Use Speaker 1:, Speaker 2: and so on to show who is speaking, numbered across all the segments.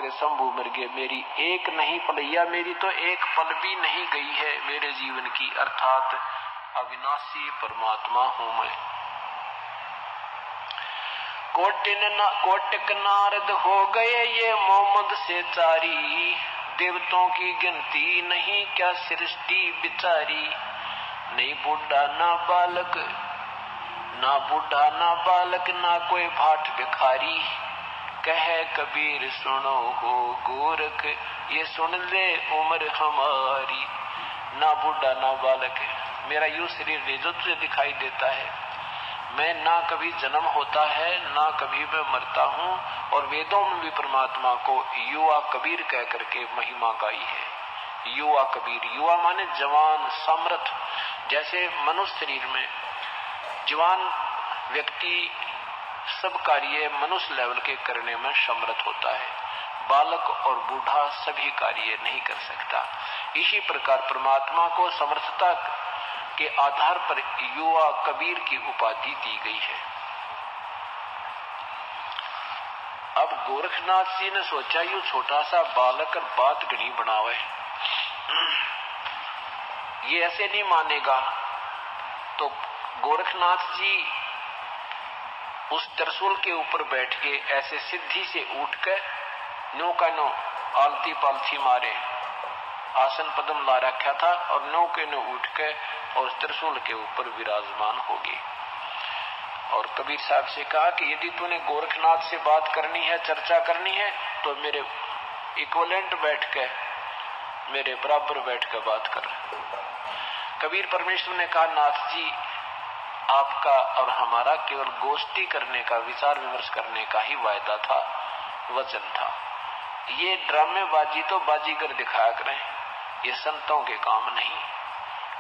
Speaker 1: करे शंभु मृगे, मेरी एक नहीं पलैया, मेरी तो एक पल भी नहीं गई है मेरे जीवन की, अर्थात अविनाशी परमात्मा हूं मैं। कोटिक नारद हो गए ये मोहम्मद से चारी, देवताओं की गिनती नहीं क्या सृष्टि बिचारी। नहीं बूढ़ा ना बालक, ना बूढ़ा ना बालक, ना कोई भाट भिखारी, कहे कबीर सुनो हो गोरख, ये सुन ले उम्र हमारी। ना बूढ़ा ना बालक, मेरा यूं शरीर नहीं जो तुझे दिखाई देता है, मैं ना कभी जन्म होता है ना कभी मैं मरता हूँ। और वेदों में भी परमात्मा को युवा कबीर कह करके महिमा गाई है। युवा कबीर, युवा माने जवान समर्थ। जैसे मनुष्य शरीर में जवान व्यक्ति सब कार्य मनुष्य लेवल के करने में समर्थ होता है, बालक और बूढ़ा सभी कार्य नहीं कर सकता। इसी प्रकार परमात्मा को समर्थता के आधार पर युवा कबीर की उपाधि दी गई है। अब गोरखनाथ जी ने सोचा यू छोटा सा बालक और बात घनी बनावे, ये ऐसे नहीं मानेगा। तो गोरखनाथ जी उस त्रिशूल के ऊपर बैठ के ऐसे सिद्धि से उठ के नो का नो आलती पालती मारे, आसन पद्म ला रखा था और नो के नो उठ के और त्रिशूल के ऊपर विराजमान हो गए। और कबीर साहब से कहा कि यदि तूने गोरखनाथ से बात करनी है, चर्चा करनी है, तो मेरे इक्वलेंट बैठ के, मेरे बराबर बैठ कर बात कर। कबीर परमेश्वर ने कहा, नाथ जी आपका और हमारा केवल गोष्ठी करने का, विचार विमर्श करने का ही वायदा था, वचन था। ये ड्रामेबाजी तो बाजीगर दिखाया करें, ये संतों के काम नहीं।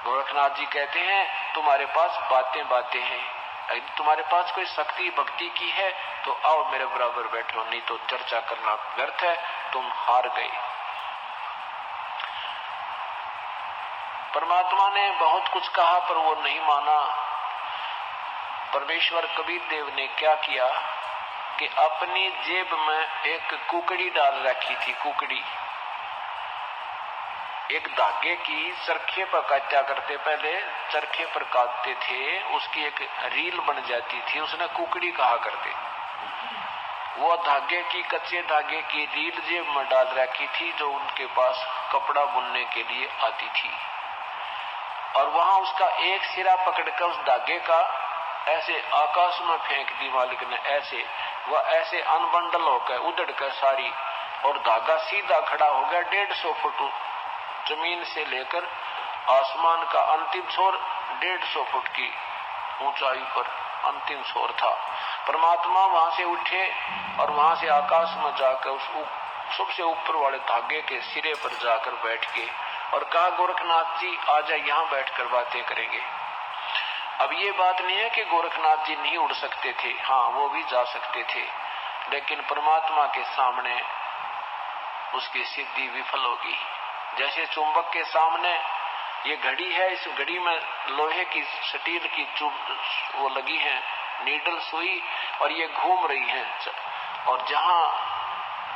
Speaker 1: गोरखनाथ जी कहते हैं तुम्हारे पास बातें बातें हैं, यदि तुम्हारे पास कोई शक्ति भक्ति की है तो आओ मेरे बराबर बैठो, नहीं तो चर्चा करना व्यर्थ है, तुम हार गए। परमात्मा ने बहुत कुछ कहा पर वो नहीं माना। परमेश्वर कबीर देव ने क्या किया कि अपनी जेब में एक कुकड़ी डाल रखी थी। कुकड़ी एक धागे की चरखे पर काटा करते, पहले चरखे पर काटते थे, उसकी एक रील बन जाती थी, उसने कुकड़ी कहा करते। वो धागे की, कच्चे धागे की रील जेब में डाल रखी थी जो उनके पास कपड़ा बुनने के लिए आती थी। और वहां उसका एक सिरा पकड़कर उस धागे का ऐसे आकाश में फेंक दी मालिक ने, ऐसे वह ऐसे अनबंडल होकर उधड़ कर सारी, और धागा सीधा खड़ा हो गया 150 फुट जमीन से लेकर आसमान का अंतिम छोर 150 फुट की ऊंचाई पर अंतिम छोर था। परमात्मा वहां से उठे और वहां से आकाश में जाकर उस सबसे ऊपर वाले धागे के सिरे पर जाकर बैठ गए और कहा, गोरखनाथ जी आजा, यहाँ बैठकर बातें करेंगे। अब ये बात नहीं है कि गोरखनाथ जी नहीं उड़ सकते थे, हाँ वो भी जा सकते थे, लेकिन परमात्मा के सामने उसकी सिद्धि विफल होगी। जैसे चुंबक के सामने ये घड़ी है, इस घड़ी में लोहे की स्टील की वो लगी है नीडल सुई, और ये घूम रही है, और जहां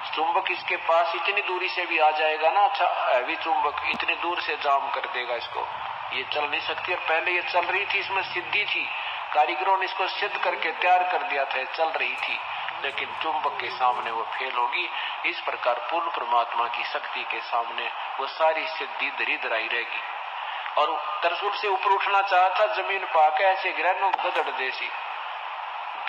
Speaker 1: चुंबक इसके पास इतनी दूरी से भी आ जाएगा ना, अच्छा हैवी चुंबक इतनी दूर से जाम कर देगा इसको, ये चल नहीं सकती। और पहले ये चल रही थी, इसमें सिद्धि थी, कारीगरों ने इसको सिद्ध करके तैयार कर दिया था, चल रही थी, लेकिन चुंबक के सामने वो फेल होगी। इस प्रकार पूर्ण परमात्मा की शक्ति के सामने वो सारी सिद्धि दरिद्राई रहेगी। और त्रिशूल से ऊपर उठना चाहा था, जमीन पाके ऐसे गिरा गदड़ देसी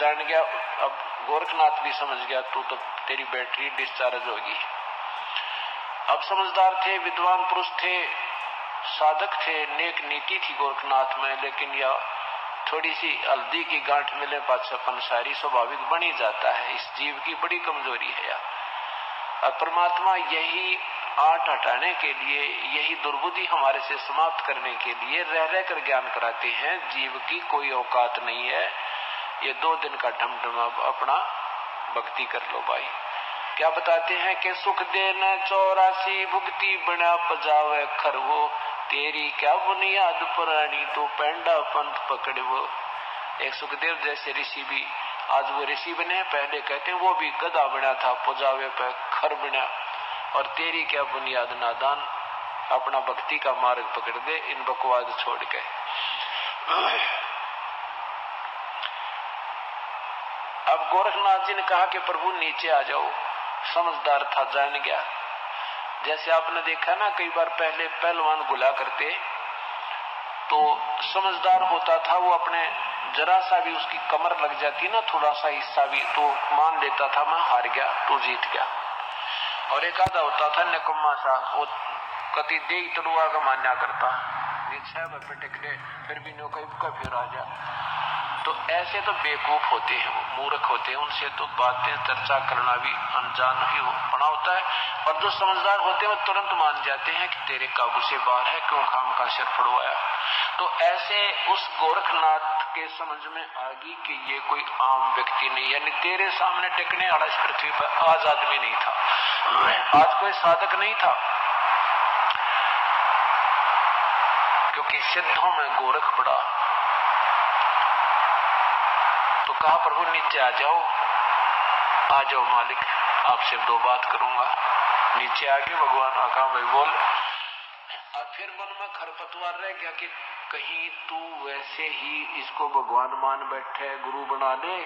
Speaker 1: जान गया। अब गोरखनाथ भी समझ गया तू तो तेरी बैटरी डिस्चार्ज होगी। अब समझदार थे, विद्वान पुरुष थे, साधक थे, नेक नीति थी गोरखनाथ में, लेकिन यह थोड़ी सी हल्दी की गांठ मिले पाछपन सारी स्वाभाविक बन ही जाता है, इस जीव की बड़ी कमजोरी है यार। और परमात्मा यही आट हटाने के लिए, यही दुर्बुद्धि हमारे से समाप्त करने के लिए रह रह कर ज्ञान कराते हैं। जीव की कोई औकात नहीं है, ये 2 दिन का ढमढम अपना भक्ति कर लो भाई। क्या बताते हैं कि सुख देना 84 भुक्ति बना पजावे खरवो, तेरी क्या बुनियाद पुरानी तो पेंडा पंथ पकड़वो। एक सुखदेव जैसे ऋषि भी आज वो ऋषि बने, पहले कहते हैं वो भी गधा बना था, पुजावे पे खर बना। और तेरी क्या बुनियाद नादान, अपना भक्ति का मार्ग पकड़ दे, इन बकवाद छोड़ के। अब गोरखनाथ जी ने कहा कि प्रभु नीचे आ जाओ। समझदार था, जान गया। जैसे आपने देखा ना, कई बार पहले पहलवान गुला करते तो समझदार होता था, वो अपने जरा सा भी उसकी कमर लग जाती ना, थोड़ा सा हिस्सा भी, तो मान लेता था मैं हार गया, तो जीत गया। और एक आधा होता था निकम्मा सा, वो कति दे तड़ुआ का मान्या करता, नीचे टिकले फिर भी नो कहीं फिर आ जा। तो ऐसे तो बेवकूफ होते हैं, वो मूर्ख होते हैं, उनसे तो बातें चर्चा करना भी अनजान ही पड़ा होता है। और जो समझदार होते हैं वो तुरंत मान जाते हैं कि तेरे काबू से बाहर है, क्यों खाम का सिर फड़वाया। तो ऐसे उस गोरखनाथ के समझ में आ गई कि ये कोई आम व्यक्ति नहीं, यानी तेरे सामने टिकने वाला इस पृथ्वी पर आज आदमी नहीं था, आज कोई साधक नहीं था, क्योंकि सिद्धों में गोरख पड़ा। तो कहा प्रभु नीचे आ जाओ, आ जाओ मालिक, आपसे दो बात करूंगा। नीचे आ गए भगवान, कहा भाई बोल। अब फिर मन में खरपतवार रह गया कि कहीं तू वैसे ही इसको भगवान मान बैठे, गुरु बना ले,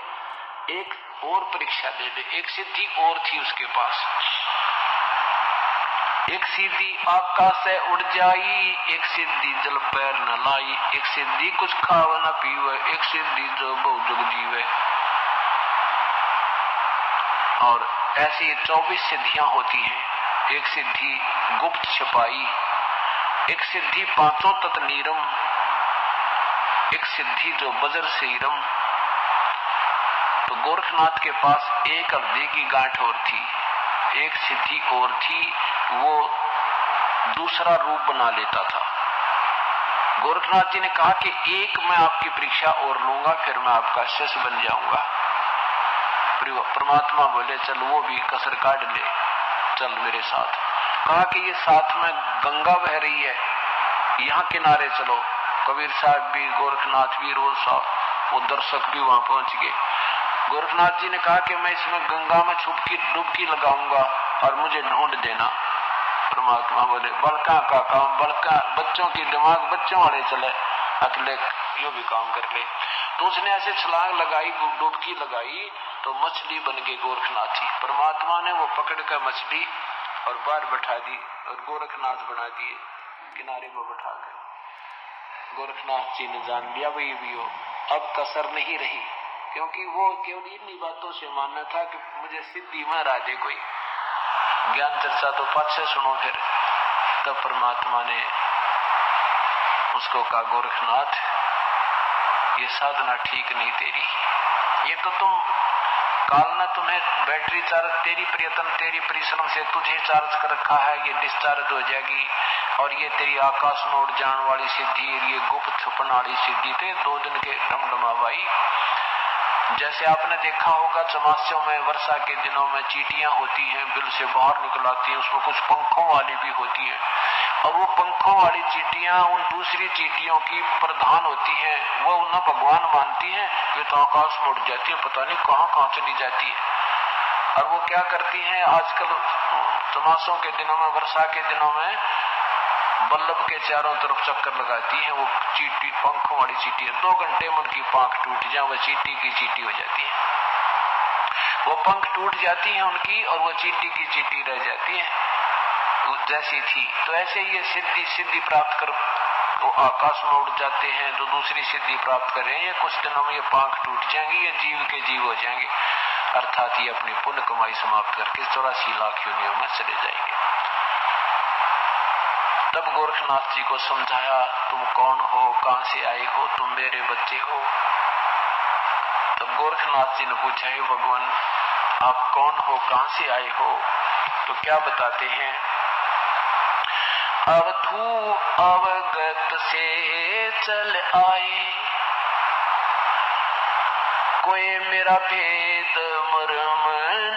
Speaker 1: एक और परीक्षा दे दे। एक सिद्धि और थी उसके पास, एक सिद्धि आकाश से उड़ जाई, एक सिद्धि जल पैर न लाई, एक सिद्धि कुछ खाव न पीवे, एक सिद्धि जो बहुत जुग जीवे। और ऐसी 24 सिद्धियां होती हैं। एक सिद्धि गुप्त छिपाई, एक सिद्धि पांचों तत् नीरम, एक सिद्धि जो बजर सीरम। तो गोरखनाथ के पास एक हल्दी की गांठ और थी, एक सिद्धि और थी, वो दूसरा रूप बना लेता था। गोरखनाथ जी ने कहा कि एक मैं आपकी परीक्षा और लूंगा, फिर मैं आपका शिष्य बन जाऊंगा। परमात्मा बोले चल वो भी कसर काट ले, चल मेरे साथ। कहा कि ये साथ में गंगा बह रही है, यहाँ किनारे चलो। कबीर साहब भी, गोरखनाथ भी, रोज साहब, वो दर्शक भी वहां पहुंच गए। गोरखनाथ जी ने कहा कि मैं इसमें गंगा में डुबकी लगाऊंगा और मुझे ढूंढ देना। परमात्मा बोले बड़का का काम बड़का, बच्चों की दिमाग बच्चों वाले चले, अकेले यो भी काम कर ले। तो उसने ऐसे छलांग लगाई, डुबकी लगाई, तो मछली बन गई गोरखनाथी। परमात्मा ने वो पकड़ कर मछली और बाहर बैठा दी और गोरखनाथ बना दिए, किनारे पर बैठा कर। गोरखनाथ जी ने जान लिया भाई भी हो, अब कसर नहीं रही, क्योंकि वो केवल इन्हीं बातों से मानना था कि मुझे सिद्धि में राजे कोई ज्ञान चर्चा तो पाछे सुनो। फिर तब परमात्मा ने उसको कहा गोरखनाथ ये साधना ठीक नहीं तेरी, ये तो तुम काल ने तुम्हें बैटरी चार्ज, तेरी प्रयत्न तेरी परिश्रम से तुझे चार्ज कर रखा है, ये डिस्चार्ज हो जाएगी। और ये तेरी आकाश में उड़ जाने वाली सिद्धि, ये गुप्त छुपन वाली सिद्धि थे 2 दिन के ढमढमाबाई। जैसे आपने देखा होगा चमास्यों में वर्षा के दिनों में चींटियां होती हैं, बिल से बाहर निकल आती हैं, उसमें कुछ पंखों वाली भी होती है, और वो पंखों वाली चींटियां उन दूसरी चींटियों की प्रधान होती हैं। वो उन्हें भगवान मानती हैं, ये तो आकाश में उड़ जाती है, पता नहीं कहाँ चली जाती है। और वो क्या करती हैं आजकल चमासों के दिनों में, वर्षा के दिनों में बल्लभ के चारों तरफ चक्कर लगाती है वो चींटी, पंखों वाली चींटी। 2 घंटे में उनकी पंख टूट जाए, वो चींटी की चींटी हो जाती है। वो पंख टूट जाती है उनकी और वो चींटी की चींटी रह जाती है जैसी थी। तो ऐसे ये सिद्धि प्राप्त कर वो आकाश में उड़ जाते हैं, जो दूसरी सिद्धि प्राप्त करें, ये कुछ दिनों में ये पंख टूट जाएंगे, ये जीव के जीव हो जाएंगे, अर्थात ये अपनी पुण्य कमाई समाप्त करके 84 लाख योनियों में चले जाएंगे। तब गोरखनाथ जी को समझाया, तुम कौन हो, कहां से आए हो, तुम मेरे बच्चे हो। तब गोरखनाथ जी ने पूछा, हे भगवान आप कौन हो, कहां से आए हो? तो क्या बताते हैं, अवधू अवगत से चल आए, कोई मेरा भेद मर्म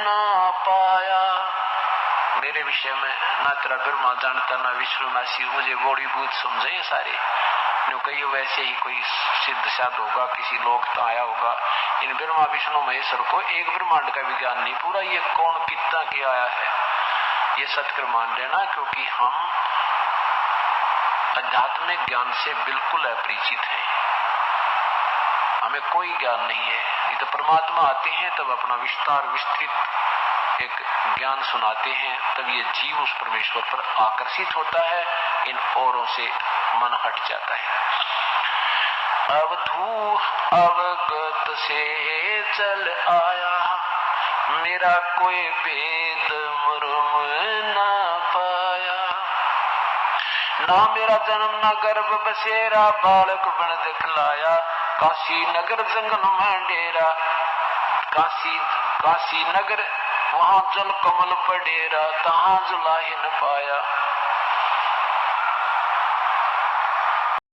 Speaker 1: ना पाया। मेरे विषय में ना तेरा ब्रह्मा जानता ना विष्णु ना शिव, मुझे बॉडी भूत समझे सारे। कही वैसे ही कोई सिद्ध साध होगा, किसी लोक तो आया होगा। इन ब्रह्मा विष्णु महेश्वर को एक ब्रह्मांड का विज्ञान नहीं पूरा, ये कौन कितना के आया है, ये सत्य मान लेना। क्योंकि हम आध्यात्मिक ज्ञान से बिल्कुल अपरिचित हैं, हमें कोई ज्ञान नहीं है। ये तो परमात्मा आते हैं तब अपना विस्तार विस्तृत एक ज्ञान सुनाते हैं, तब ये जीव उस परमेश्वर पर आकर्षित होता है, इन औरों से मन हट जाता है। अवधू अवगत से चल आया, मेरा कोई भेद मर्म ना पाया। ना मेरा जन्म ना गर्भ बसेरा, बालक बन दिखलाया। काशी नगर जंगल में डेरा, काशी नगर वहां जल कमल पडेरा, तहां जुला ही न पाया।